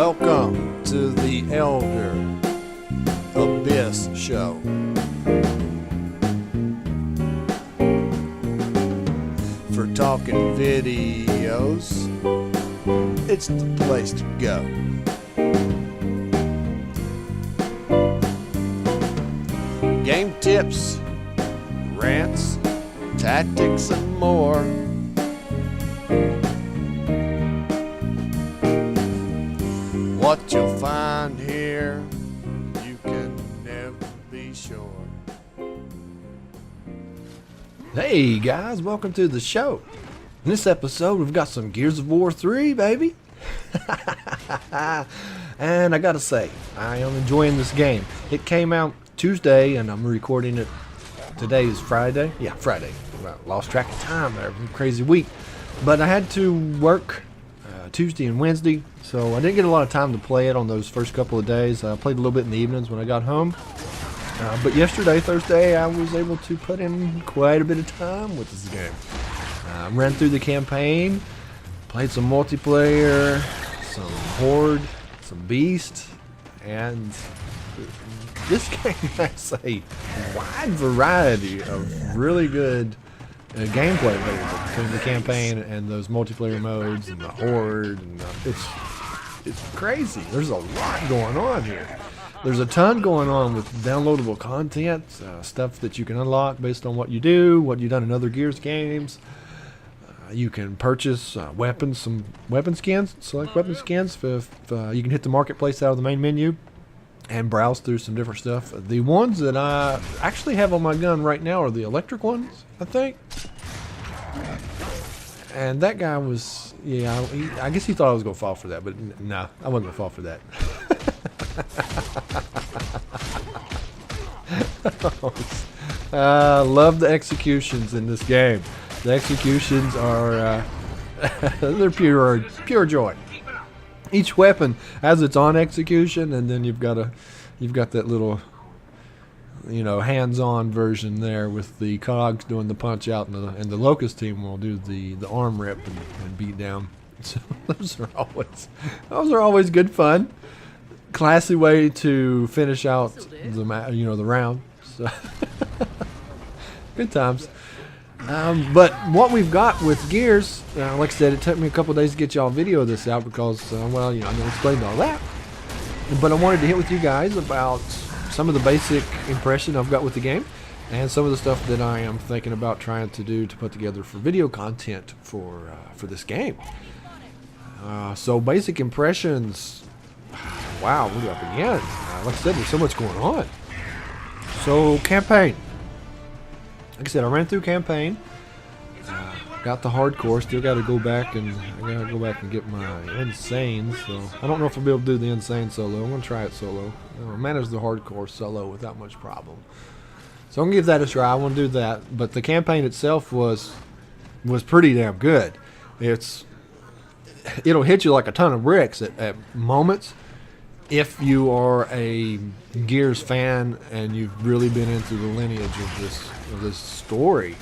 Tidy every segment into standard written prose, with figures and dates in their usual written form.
Welcome to the Elder Abyss Show. For talking videos, it's the place to go. Game tips, rants, tactics, and more. What you'll find here, you can never be sure. Hey guys, welcome to the show. In this episode, we've got some Gears of War 3, baby. And I gotta say, I am enjoying this game. It came out Tuesday, and I'm recording it. Today is Friday. Yeah, Friday. Well, lost track of time there. Crazy week. But I had to work Tuesday and Wednesday, so I didn't get a lot of time to play it on those first couple of days. I played a little bit in the evenings when I got home. But yesterday, Thursday, I was able to put in quite a bit of time with this game. Ran through the campaign, played some multiplayer, some Horde, some Beast, and this game has a wide variety of really good gameplay available between the campaign and those multiplayer modes and the Horde. And it's crazy. There's a lot going on here. There's a ton going on with downloadable content, stuff that you can unlock based on what you do, what you've done in other Gears games. You can purchase weapons, some weapon skins, select weapon skins. If you can hit the marketplace out of the main menu and browse through some different stuff. The ones that I actually have on my gun right now are the electric ones, I think. And that guy was, yeah, I guess he thought I was going to fall for that, but no, I wasn't going to fall for that. Love the executions in this game. The executions are, they're pure joy. Each weapon has its own execution, and then you've got that little, hands-on version there with the cogs doing the punch out, and the Locust team will do the arm rip and beat down. So those are always good fun. Classy way to finish out the round. So good times. But what we've got with Gears, like I said, it took me a couple days to get y'all a video of this out because, I'm going to explain all that. But I wanted to hit with you guys about some of the basic impression I've got with the game and some of the stuff that I am thinking about trying to do to put together for video content for this game. So basic impressions, wow, where do I begin? Like I said, there's so much going on. So campaign. Like I said, I ran through campaign, got the hardcore. Still got to go back and get my insane. So I don't know if I'll be able to do the insane solo. I'm gonna try it solo. I'll manage the hardcore solo without much problem. So I'm gonna give that a try. I want to do that. But the campaign itself was pretty damn good. It'll hit you like a ton of bricks at moments. If you are a Gears fan and you've really been into the lineage of this story,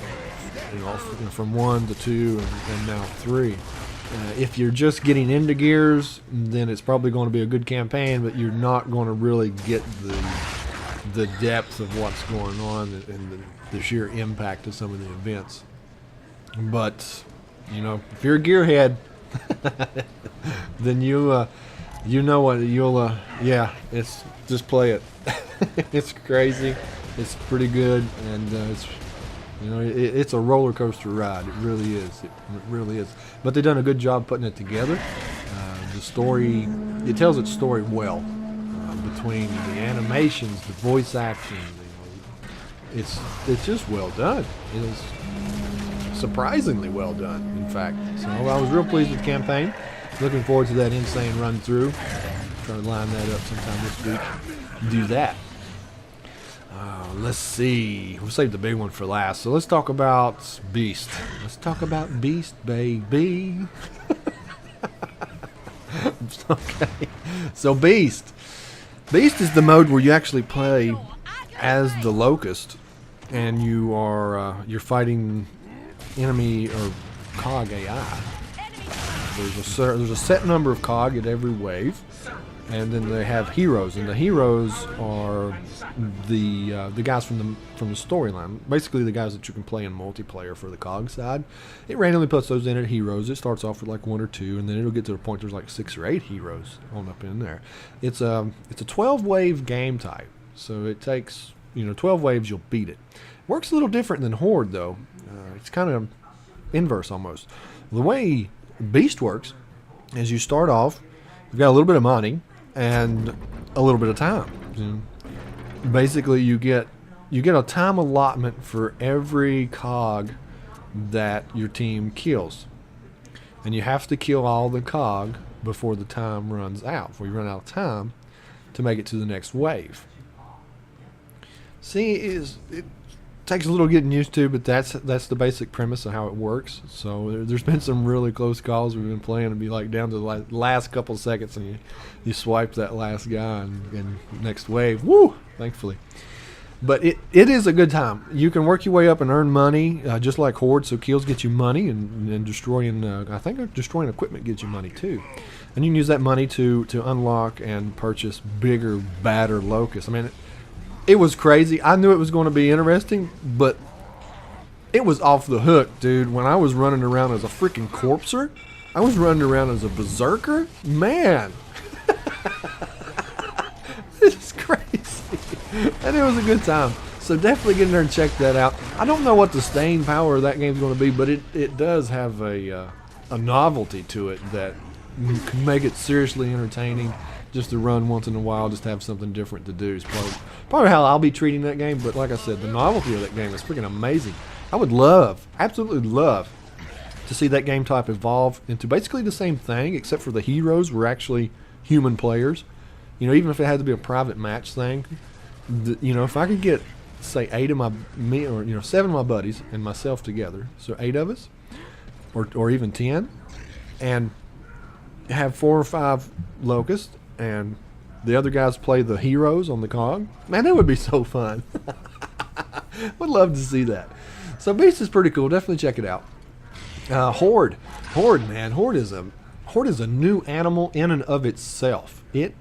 from 1 to 2 and now 3. If you're just getting into Gears, then it's probably going to be a good campaign, but you're not going to really get the depth of what's going on and the sheer impact of some of the events. But if you're a gearhead, then you know what it's just play it. It's crazy. It's pretty good, and it's a roller coaster ride. It really is. It really is. But they've done a good job putting it together. The story, it tells its story well. Between the animations, the voice acting, it's just well done. It is surprisingly well done, in fact. So I was real pleased with the campaign. Looking forward to that insane run through. Try to line that up sometime this week. Do that. Let's see. We'll save the big one for last. So let's talk about Beast. Let's talk about Beast, baby. Okay. So Beast. Beast is the mode where you actually play as the Locust, and you're fighting enemy or COG AI. There's a set number of cog at every wave, and then they have heroes, and the heroes are the guys from the storyline. Basically, the guys that you can play in multiplayer for the cog side. It randomly puts those in at heroes. It starts off with like 1 or 2, and then it'll get to the point there's like 6 or 8 heroes on up in there. It's a 12 wave game type, so it takes 12 waves, you'll beat it. Works a little different than Horde though. It's kind of inverse almost. The way Beast works is you start off, you've got a little bit of money and a little bit of time. Basically, you get a time allotment for every cog that your team kills, and you have to kill all the cog before the time runs out. Before you run out of time to make it to the next wave. See, it takes a little getting used to, but that's the basic premise of how it works. So there's been some really close calls we've been playing and be like down to the last couple of seconds, and you swipe that last guy and next wave, woo! Thankfully, but it is a good time. You can work your way up and earn money, just like Horde. So kills get you money, and destroying I think destroying equipment gets you money too, and you can use that money to unlock and purchase bigger, badder locusts. I mean, it was crazy. I knew it was going to be interesting, but it was off the hook, dude. When I was running around as a freaking corpser, I was running around as a berserker. Man, this is crazy, and it was a good time. So definitely get in there and check that out. I don't know what the staying power of that game is going to be, but it does have a novelty to it that can make it seriously entertaining. Just to run once in a while, just to have something different to do is probably how I'll be treating that game. But like I said, the novelty of that game is freaking amazing. I would absolutely love to see that game type evolve into basically the same thing, except for the heroes were actually human players. Even if it had to be a private match thing, if I could get, say, 8 of me or 7 of my buddies and myself together, so 8 of us, or even 10, and have 4 or 5 locusts, and the other guys play the heroes on the cog. Man, that would be so fun. Would love to see that. So Beast is pretty cool. Definitely check it out. Horde, man, Horde is a new animal in and of itself. It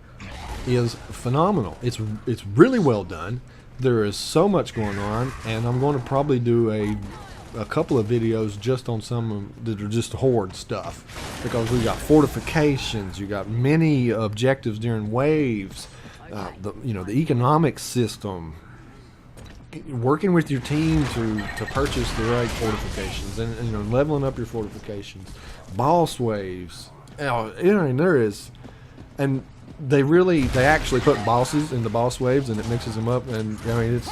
is phenomenal. It's really well done. There is so much going on, and I'm going to probably do a couple of videos just on some that are just Horde stuff, because we got fortifications, you got many objectives during waves, the economic system, working with your team to purchase the right fortifications, and leveling up your fortifications, boss waves. There is, and they actually put bosses in the boss waves, and it mixes them up, and it's.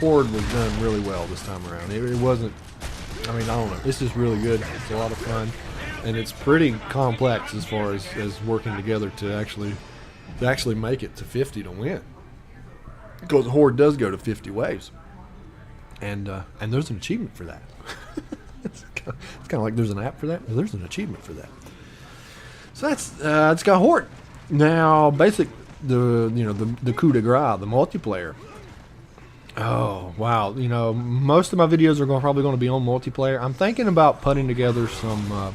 Horde was done really well this time around. It wasn't, I don't know, it's just really good. It's a lot of fun, and it's pretty complex as far as working together to actually make it to 50 to win, because Horde does go to 50 waves, and there's an achievement for that. It's kind of like there's an app for that, but there's an achievement for that. So that's it's got Horde. Now the coup de grace, the multiplayer. Oh wow! Most of my videos are probably going to be on multiplayer. I'm thinking about putting together some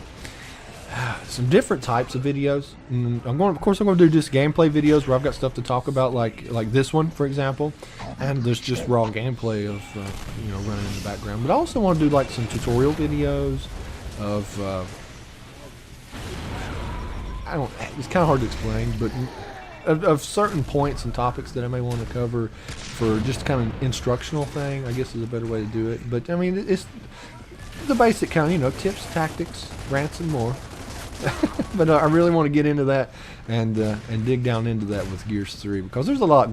different types of videos. And I'm going to do just gameplay videos where I've got stuff to talk about, like this one, for example. And there's just raw gameplay of running in the background. But I also want to do like some tutorial videos of it's kind of hard to explain, but of certain points and topics that I may want to cover for just kind of instructional thing, I guess is a better way to do it. But it's the basic kind of, tips, tactics, rants, and more. But I really want to get into that and dig down into that with Gears 3, because there's a lot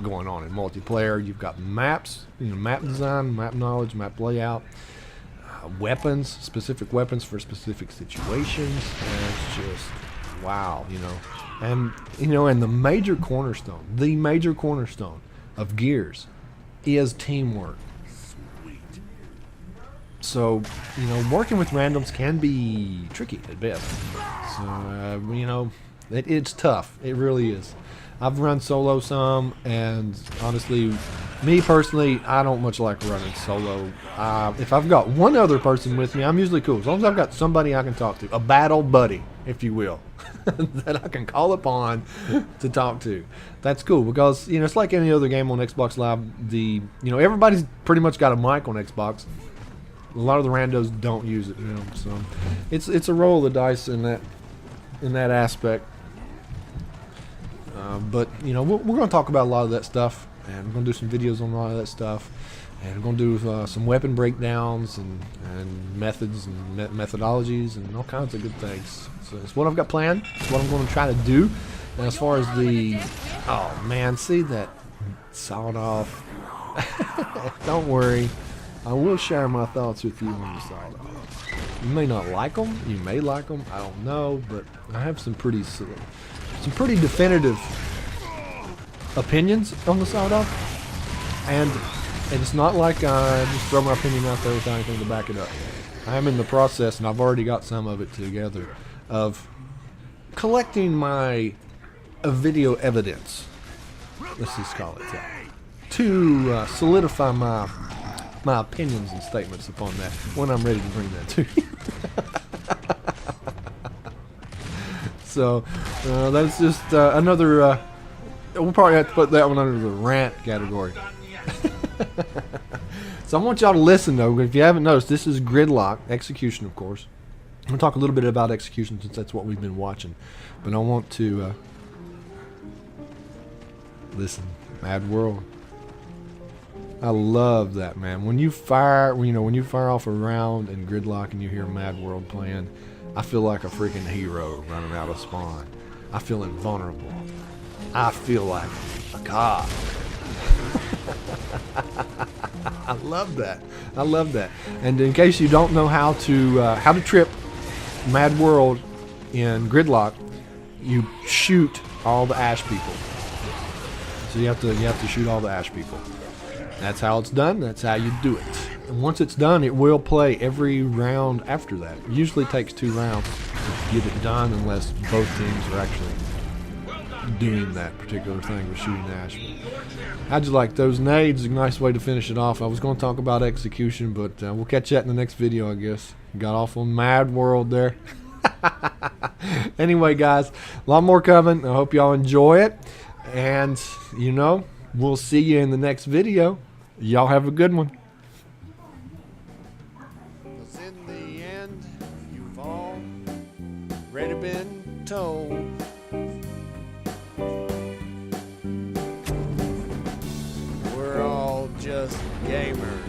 going on in multiplayer. You've got maps, map design, map knowledge, map layout, weapons, specific weapons for specific situations, and it's just wow, and the major cornerstone of Gears is teamwork. So working with randoms can be tricky at best. So it's tough. It really is. I've run solo some, and honestly, Me personally, I don't much like running solo. If I've got one other person with me, I'm usually cool. As long as I've got somebody I can talk to, a battle buddy, if you will, that I can call upon to talk to. That's cool because it's like any other game on Xbox Live. Everybody's pretty much got a mic on Xbox. A lot of the randos don't use it, so it's a roll of the dice in that aspect. But we're going to talk about a lot of that stuff, and we're going to do some videos on a lot of that stuff, and we're going to do some weapon breakdowns and methods and methodologies and all kinds of good things. So it's what I've got planned. It's what I'm going to try to do. And as far as see that sawed off. Don't worry, I will share my thoughts with you on the sawed off. You may not like them. You may like them. I don't know, but I have some pretty definitive opinions on the sawed off, and it's not like I just throw my opinion out there without anything to back it up. I am in the process, and I've already got some of it together, of collecting my video evidence. Let's just call it that, to solidify my opinions and statements upon that when I'm ready to bring that to you. So that's just another. We'll probably have to put that one under the rant category. So I want y'all to listen though. If you haven't noticed, this is GridLock execution, of course. I'm gonna talk a little bit about execution since that's what we've been watching. But I want to listen. Mad World. I love that, man. When you fire off a round in GridLock and you hear Mad World playing, I feel like a freaking hero running out of spawn. I feel invulnerable. I feel like a god. I love that. I love that. And in case you don't know how to trip Mad World in GridLock, you shoot all the ash people. So you have to shoot all the ash people. That's how it's done. That's how you do it. And once it's done, it will play every round after that. It usually takes 2 rounds to get it done, unless both teams are actually doing that particular thing with shooting ash. I just like those nades. A nice way to finish it off. I was going to talk about execution, but we'll catch that in the next video, I guess. Got off on Mad World there. Anyway, guys, a lot more coming. I hope y'all enjoy it. And, we'll see you in the next video. Y'all have a good one. 'Cause in the end, you've already been told. We're all just gamers.